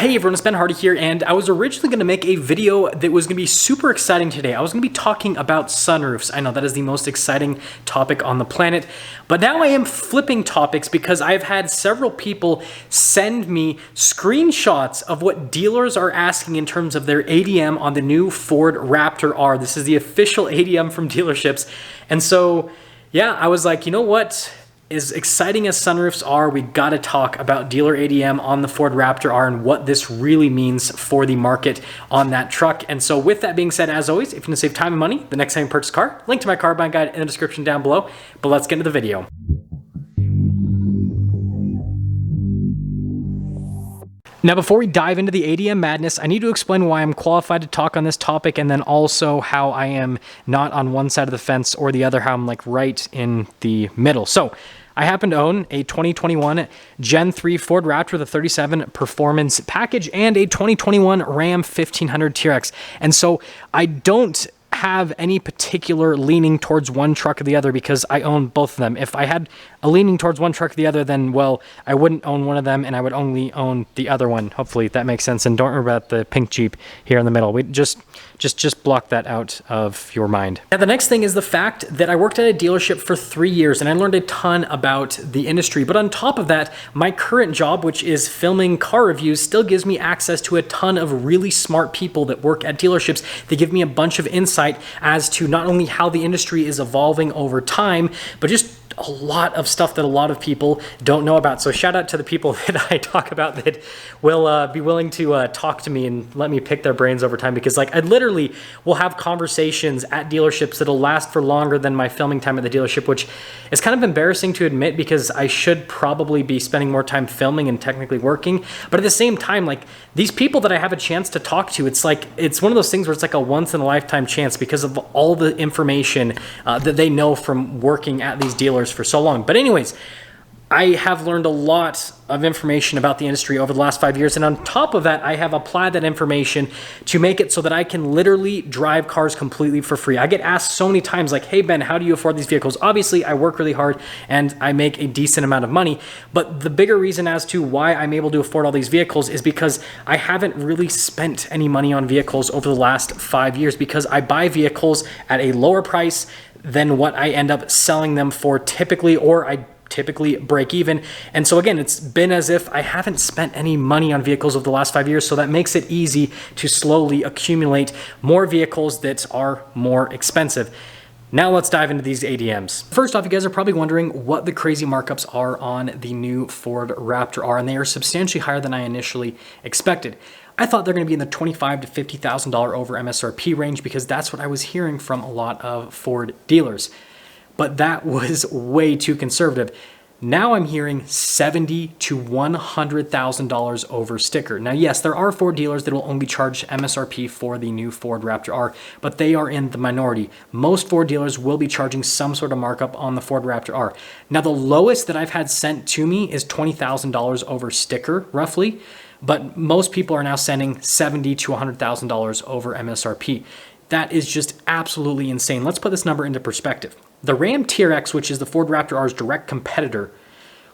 Hey everyone, it's Ben Hardy here, and I was originally going to make a video that was going to be super exciting today. I was going to be talking about sunroofs. I know that is the most exciting topic on the planet, but now I am flipping topics because I've had several people send me screenshots of what dealers are asking in terms of their ADM on the new Ford Raptor R. This is the official ADM from dealerships, and so yeah, I was like, you know what? As exciting as sunroofs are, we got to talk about dealer ADM on the Ford Raptor R and what this really means for the market on that truck. And so with that being said, as always, if you want to save time and money the next time you purchase a car, link to my car buying guide in the description down below. But let's get into the video. Now, before we dive into the ADM madness, I need to explain why I'm qualified to talk on this topic, and then also how I am not on one side of the fence or the other, how I'm like right in the middle. So I happen to own a 2021 Gen 3 Ford Raptor with a 37 performance package and a 2021 Ram 1500 TRX. And so I don't have any particular leaning towards one truck or the other because I own both of them. If I had a leaning towards one truck or the other, then, well, I wouldn't own one of them and I would only own the other one. Hopefully that makes sense. And don't worry about the pink Jeep here in the middle. We just block that out of your mind. Now, the next thing is the fact that I worked at a dealership for 3 years and I learned a ton about the industry. But on top of that, my current job, which is filming car reviews, still gives me access to a ton of really smart people that work at dealerships. They give me a bunch of insight as to not only how the industry is evolving over time, but just a lot of stuff that a lot of people don't know about. So shout out to the people that I talk about that will be willing to talk to me and let me pick their brains over time, because like I literally will have conversations at dealerships that'll last for longer than my filming time at the dealership, which is kind of embarrassing to admit because I should probably be spending more time filming and technically working. But at the same time, like these people that I have a chance to talk to, it's like, it's one of those things where it's like a once in a lifetime chance because of all the information that they know from working at these dealers for so long. But anyways, I have learned a lot of information about the industry over the last 5 years, and on top of that, I have applied that information to make it so that I can literally drive cars completely for free. I get asked so many times like, hey Ben, how do you afford these vehicles? Obviously, I work really hard and I make a decent amount of money, but the bigger reason as to why I'm able to afford all these vehicles is because I haven't really spent any money on vehicles over the last 5 years, because I buy vehicles at a lower price than what I end up selling them for typically, or I typically break even. And so again, it's been as if I haven't spent any money on vehicles over the last 5 years, so that makes it easy to slowly accumulate more vehicles that are more expensive. Now let's dive into these ADMs. First off, you guys are probably wondering what the crazy markups are on the new Ford Raptor R, and they are substantially higher than I initially expected. I thought they're going to be in the $25,000 to $50,000 over MSRP range because that's what I was hearing from a lot of Ford dealers. But that was way too conservative. Now I'm hearing $70,000 to $100,000 over sticker. Now, yes, there are Ford dealers that will only charge MSRP for the new Ford Raptor R, but they are in the minority. Most Ford dealers will be charging some sort of markup on the Ford Raptor R. Now, the lowest that I've had sent to me is $20,000 over sticker, roughly, but most people are now sending $70,000 to $100,000 over MSRP. That is just absolutely insane. Let's put this number into perspective. The Ram TRX, which is the Ford Raptor R's direct competitor,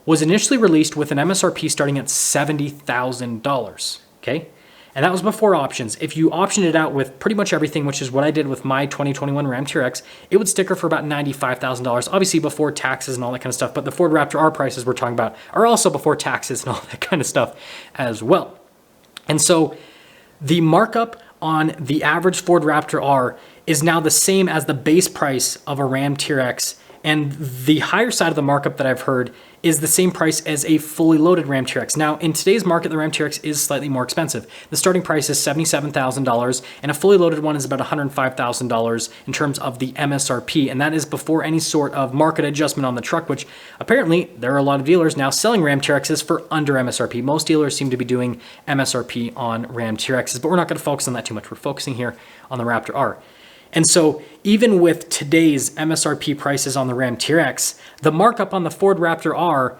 was initially released with an MSRP starting at $70,000, okay? And that was before options. If you optioned it out with pretty much everything, which is what I did with my 2021 Ram TRX, it would sticker for about $95,000, obviously before taxes and all that kind of stuff. But the Ford Raptor R prices we're talking about are also before taxes and all that kind of stuff as well. And so the markup on the average Ford Raptor R is now the same as the base price of a Ram TRX, and the higher side of the markup that I've heard is the same price as a fully loaded Ram TRX. Now, in today's market, the Ram TRX is slightly more expensive. The starting price is $77,000, and a fully loaded one is about $105,000 in terms of the MSRP, and that is before any sort of market adjustment on the truck, which apparently there are a lot of dealers now selling Ram TRXs for under MSRP. Most dealers seem to be doing MSRP on Ram TRXs, but we're not going to focus on that too much. We're focusing here on the Raptor R. And so even with today's MSRP prices on the Ram TRX, the markup on the Ford Raptor R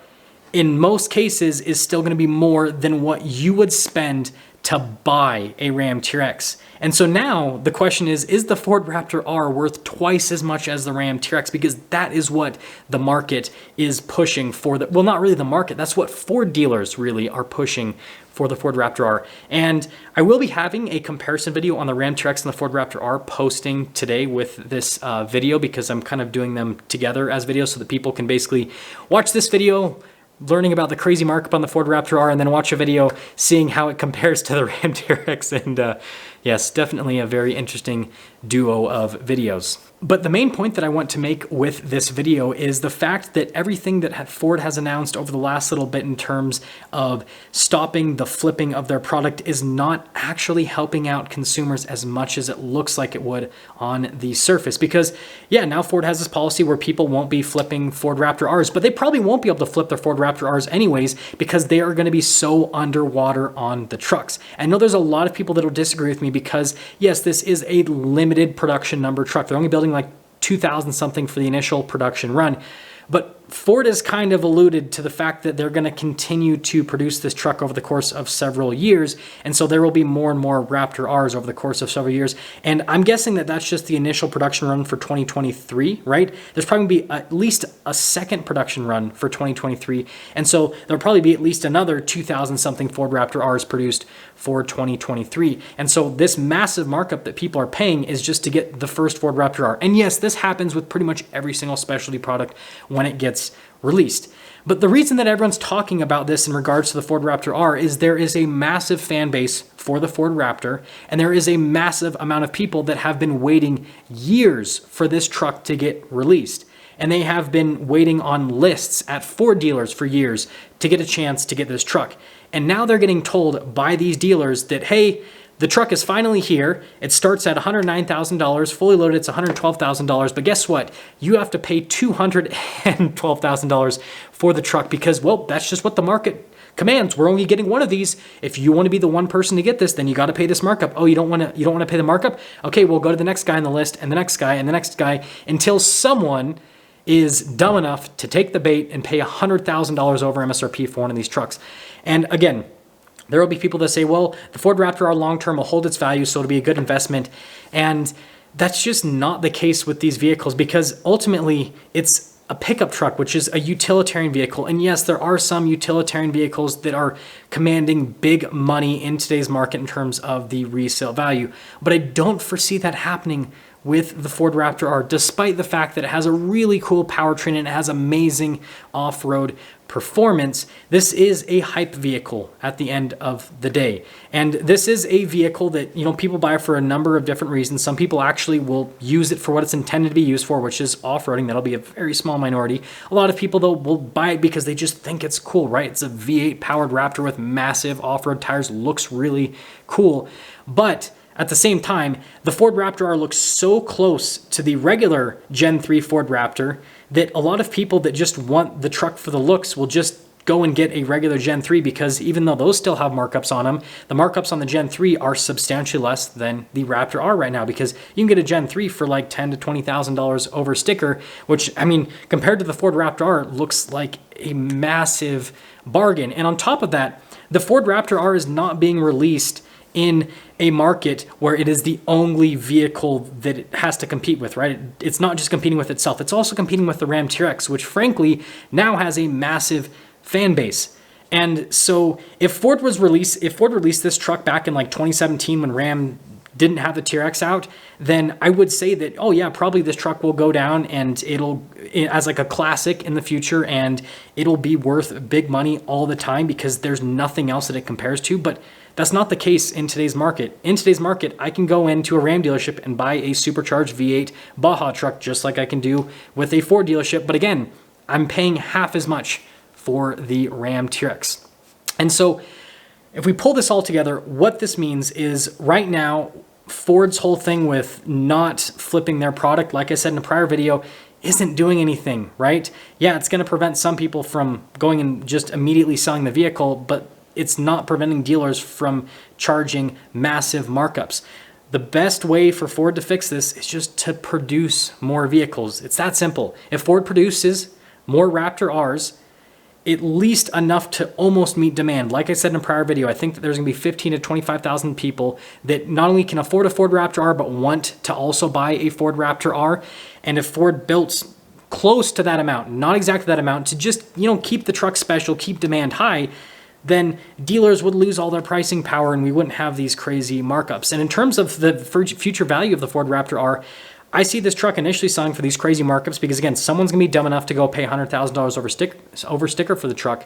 in most cases is still going to be more than what you would spend to buy a Ram TRX. And so now the question is the Ford Raptor R worth twice as much as the Ram TRX? Because that is what the market is pushing for. Well, not really the market. That's what Ford dealers really are pushing for the Ford Raptor R. And I will be having a comparison video on the Ram TRX and the Ford Raptor R posting today with this video, because I'm kind of doing them together as videos so that people can basically watch this video learning about the crazy markup on the Ford Raptor R, and then watch a video seeing how it compares to the Ram TRX. And yes, definitely a very interesting duo of videos. But the main point that I want to make with this video is the fact that everything that Ford has announced over the last little bit in terms of stopping the flipping of their product is not actually helping out consumers as much as it looks like it would on the surface. Because yeah, now Ford has this policy where people won't be flipping Ford Raptor Rs, but they probably won't be able to flip their Ford Raptor Rs anyways, because they are going to be so underwater on the trucks. I know there's a lot of people that will disagree with me, because yes, this is a limited production number truck. They're only building like 2,000 something for the initial production run. But Ford has kind of alluded to the fact that they're going to continue to produce this truck over the course of several years. And so there will be more and more Raptor Rs over the course of several years. And I'm guessing that that's just the initial production run for 2023, right? There's probably going to be at least a second production run for 2023. And so there'll probably be at least another 2,000 something Ford Raptor Rs produced for 2023. And so this massive markup that people are paying is just to get the first Ford Raptor R. And yes, this happens with pretty much every single specialty product when it gets released. But the reason that everyone's talking about this in regards to the Ford Raptor R is there is a massive fan base for the Ford Raptor, and there is a massive amount of people that have been waiting years for this truck to get released. And they have been waiting on lists at Ford dealers for years to get a chance to get this truck. And now they're getting told by these dealers that, hey, the truck is finally here. It starts at $109,000. Fully loaded, it's $112,000. But guess what? You have to pay $212,000 for the truck, because, well, that's just what the market commands. We're only getting one of these. If you want to be the one person to get this, then you got to pay this markup. Oh, you don't want to pay the markup? Okay, we'll go to the next guy on the list, and the next guy, and the next guy, until someone is dumb enough to take the bait and pay $100,000 over MSRP for one of these trucks. And again, there will be people that say, well, the Ford Raptor R long-term will hold its value, so it'll be a good investment. And that's just not the case with these vehicles, because ultimately it's a pickup truck, which is a utilitarian vehicle. And yes, there are some utilitarian vehicles that are commanding big money in today's market in terms of the resale value. But I don't foresee that happening with the Ford Raptor R, despite the fact that it has a really cool powertrain and it has amazing off-road performance. This is a hype vehicle at the end of the day. And this is a vehicle that, you know, people buy for a number of different reasons. Some people actually will use it for what it's intended to be used for, which is off-roading. That'll be a very small minority. A lot of people, though, will buy it because they just think it's cool, right? It's a V8 powered Raptor with massive off-road tires, looks really cool. But at the same time, the Ford Raptor R looks so close to the regular Gen 3 Ford Raptor that a lot of people that just want the truck for the looks will just go and get a regular Gen 3, because even though those still have markups on them, the markups on the Gen 3 are substantially less than the Raptor R right now, because you can get a Gen 3 for like $10,000 to $20,000 over sticker, which, I mean, compared to the Ford Raptor R, looks like a massive bargain. And on top of that, the Ford Raptor R is not being released in a market where it is the only vehicle that it has to compete with, right? It's not just competing with itself. It's also competing with the Ram TRX, which frankly now has a massive fan base. And so if Ford released this truck back in like 2017 when Ram didn't have the TRX out, then I would say that, oh yeah, probably this truck will go down and it'll, as like a classic in the future, and it'll be worth big money all the time because there's nothing else that it compares to. But that's not the case in today's market. In today's market, I can go into a Ram dealership and buy a supercharged V8 Baja truck just like I can do with a Ford dealership. But again, I'm paying half as much for the Ram TRX. And so if we pull this all together, what this means is right now, Ford's whole thing with not flipping their product, like I said in a prior video, isn't doing anything, right? Yeah, it's going to prevent some people from going and just immediately selling the vehicle, but it's not preventing dealers from charging massive markups. The best way for Ford to fix this is just to produce more vehicles. It's that simple. If Ford produces more Raptor Rs at least enough to almost meet demand. Like I said in a prior video, I think that there's gonna be 15 to 25,000 people that not only can afford a Ford Raptor R, but want to also buy a Ford Raptor R. And if Ford built close to that amount, not exactly that amount, to just, keep the truck special, keep demand high, then dealers would lose all their pricing power and we wouldn't have these crazy markups. And in terms of the future value of the Ford Raptor R, I see this truck initially selling for these crazy markups because, again, someone's going to be dumb enough to go pay $100,000 over sticker for the truck.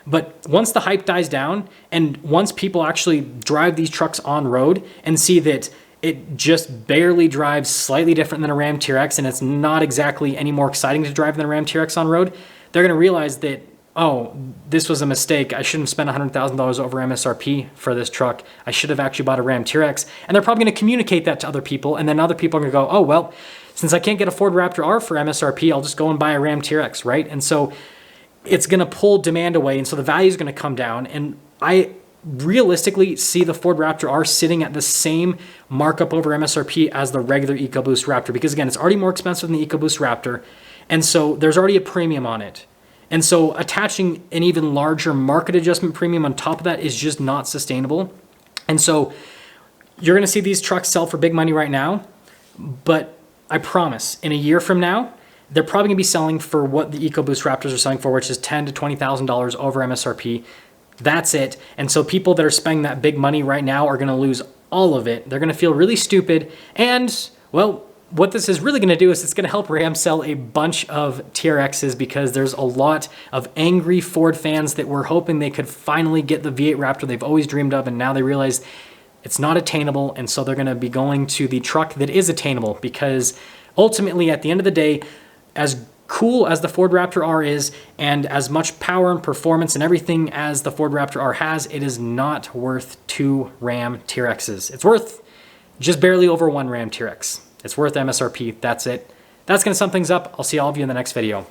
But once the hype dies down and once people actually drive these trucks on road and see that it just barely drives slightly different than a Ram TRX and it's not exactly any more exciting to drive than a Ram TRX on road, they're going to realize that, oh, this was a mistake. I shouldn't have spent $100,000 over MSRP for this truck. I should have actually bought a Ram TRX. And they're probably going to communicate that to other people. And then other people are going to go, oh, well, since I can't get a Ford Raptor R for MSRP, I'll just go and buy a Ram TRX, right? And so it's going to pull demand away. And so the value is going to come down. And I realistically see the Ford Raptor R sitting at the same markup over MSRP as the regular EcoBoost Raptor. Because again, it's already more expensive than the EcoBoost Raptor. And so there's already a premium on it. And so attaching an even larger market adjustment premium on top of that is just not sustainable. And so you're going to see these trucks sell for big money right now, but I promise in a year from now, they're probably going to be selling for what the EcoBoost Raptors are selling for, which is $10,000 to $20,000 over MSRP. That's it. And so people that are spending that big money right now are going to lose all of it. They're going to feel really stupid. And, well, what this is really going to do is it's going to help Ram sell a bunch of TRXs because there's a lot of angry Ford fans that were hoping they could finally get the V8 Raptor they've always dreamed of, and now they realize it's not attainable, and so they're going to be going to the truck that is attainable because ultimately, at the end of the day, as cool as the Ford Raptor R is and as much power and performance and everything as the Ford Raptor R has, it is not worth 2 Ram TRXs. It's worth just barely over 1 Ram TRX. It's worth MSRP. That's it. That's going to sum things up. I'll see all of you in the next video.